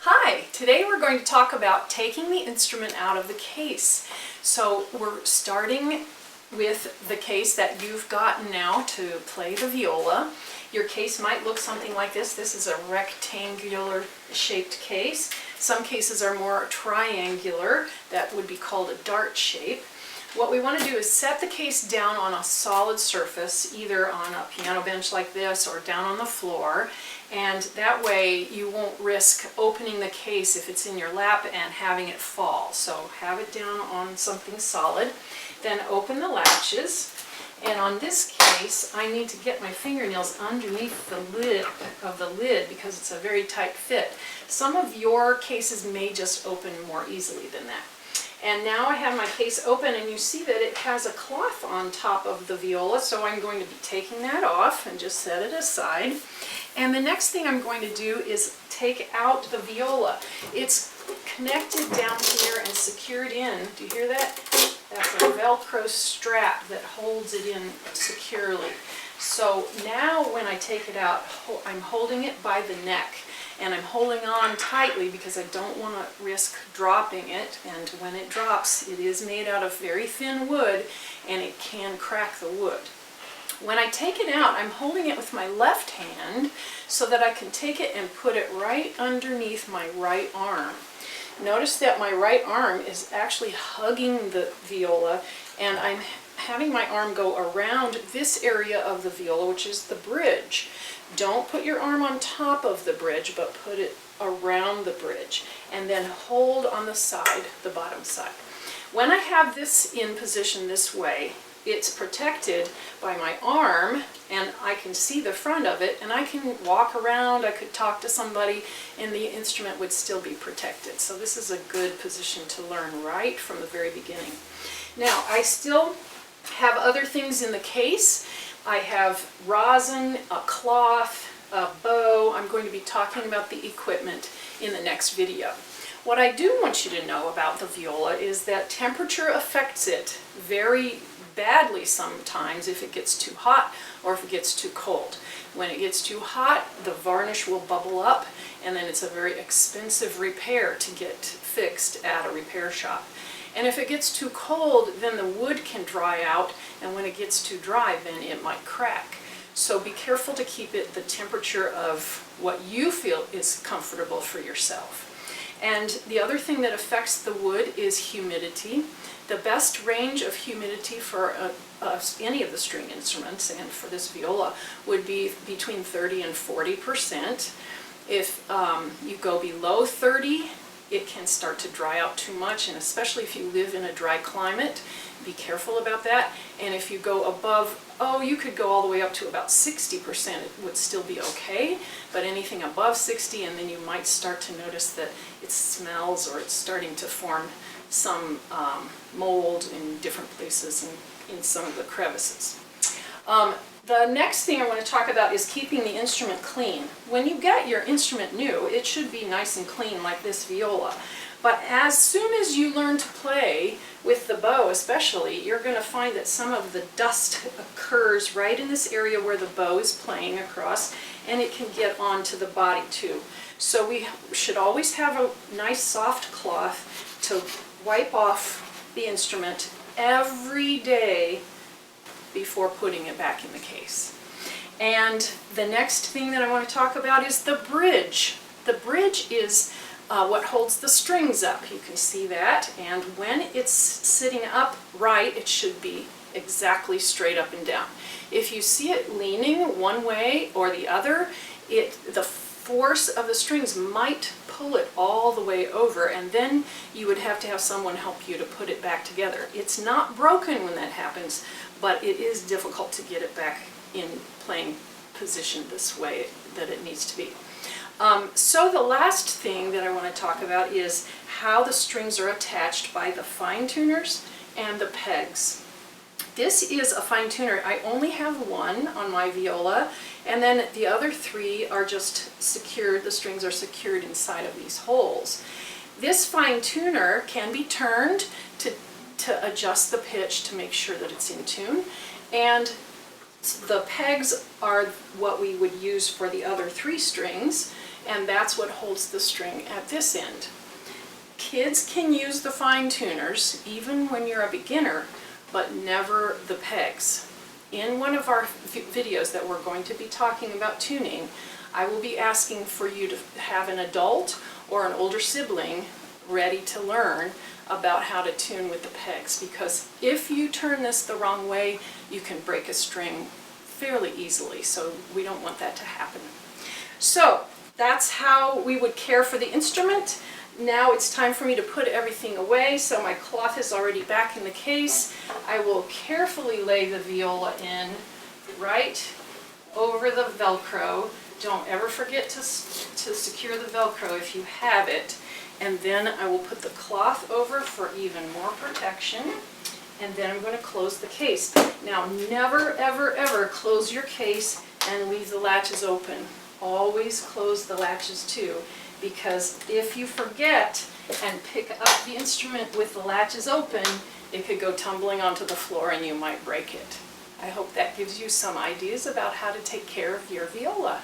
Hi, today we're going to talk about taking the instrument out of the case. So we're starting with the case that you've gotten now to play the viola. Your case might look something like this. This is a rectangular shaped case. Some cases are more triangular. That would be called a dart shape. What we want to do is set the case down on a solid surface, either on a piano bench like this or down on the floor, and that way you won't risk opening the case if it's in your lap and having it fall. So have it down on something solid, then open the latches, and on this case I need to get my fingernails underneath the lid of the lid because it's a very tight fit. Some of your cases may just open more easily than that. And now I have my case open, and you see that it has a cloth on top of the viola, so I'm going to be taking that off and just set it aside. And the next thing I'm going to do is take out the viola. It's connected down here and secured in. Do you hear that? That's a Velcro strap that holds it in securely. So now when I take it out, I'm holding it by the neck. And I'm holding on tightly because I don't want to risk dropping it, and when it drops, it is made out of very thin wood and it can crack the wood. When I take it out, I'm holding it with my left hand so that I can take it and put it right underneath my right arm. Notice that my right arm is actually hugging the viola, and I'm having my arm go around this area of the viola, which is the bridge. Don't put your arm on top of the bridge, but put it around the bridge, and then hold on the side, the bottom side. When I have this in position this way, it's protected by my arm, and I can see the front of it, and I can walk around, I could talk to somebody, and the instrument would still be protected. So this is a good position to learn right from the very beginning. Now, I still have other things in the case. I have rosin, a cloth, a bow. I'm going to be talking about the equipment in the next video. What I do want you to know about the viola is that temperature affects it very badly sometimes if it gets too hot or if it gets too cold. When it gets too hot, the varnish will bubble up, and then it's a very expensive repair to get fixed at a repair shop. And if it gets too cold, then the wood can dry out, and when it gets too dry, then it might crack. So be careful to keep it the temperature of what you feel is comfortable for yourself. And the other thing that affects the wood is humidity. The best range of humidity for any of the string instruments, and for this viola, would be between 30 and 40%. If you go below 30, it can start to dry out too much, and especially if you live in a dry climate, be careful about that. And if you go above, you could go all the way up to about 60%, it would still be okay, but anything above 60, and then you might start to notice that it smells, or it's starting to form some mold in different places and in some of the crevices. The next thing I want to talk about is keeping the instrument clean. When you get your instrument new, it should be nice and clean like this viola. But as soon as you learn to play with the bow especially, you're going to find that some of the dust occurs right in this area where the bow is playing across, and it can get onto the body too. So we should always have a nice soft cloth to wipe off the instrument every day before putting it back in the case. And the next thing that I want to talk about is the bridge. The bridge is what holds the strings up. You can see that, and when it's sitting upright, it should be exactly straight up and down. If you see it leaning one way or the other, the force of the strings might pull it all the way over, and then you would have to have someone help you to put it back together. It's not broken when that happens, but it is difficult to get it back in playing position this way that it needs to be. So the last thing that I want to talk about is how the strings are attached by the fine tuners and the pegs. This is a fine tuner. I only have one on my viola, and then the other three are just secured. The strings are secured inside of these holes. This fine tuner can be turned to adjust the pitch to make sure that it's in tune, and the pegs are what we would use for the other three strings, and that's what holds the string at this end. Kids can use the fine tuners even when you're a beginner, but never the pegs. In one of our videos that we're going to be talking about tuning, I will be asking for you to have an adult or an older sibling ready to learn about how to tune with the pegs, because if you turn this the wrong way, you can break a string fairly easily, so we don't want that to happen. So that's how we would care for the instrument. Now it's time for me to put everything away, so my cloth is already back in the case. I will carefully lay the viola in right over the Velcro. Don't ever forget to secure the Velcro if you have it. And then I will put the cloth over for even more protection. And then I'm going to close the case. Now never, ever, ever close your case and leave the latches open. Always close the latches too, because if you forget and pick up the instrument with the latches open, it could go tumbling onto the floor and you might break it. I hope that gives you some ideas about how to take care of your viola.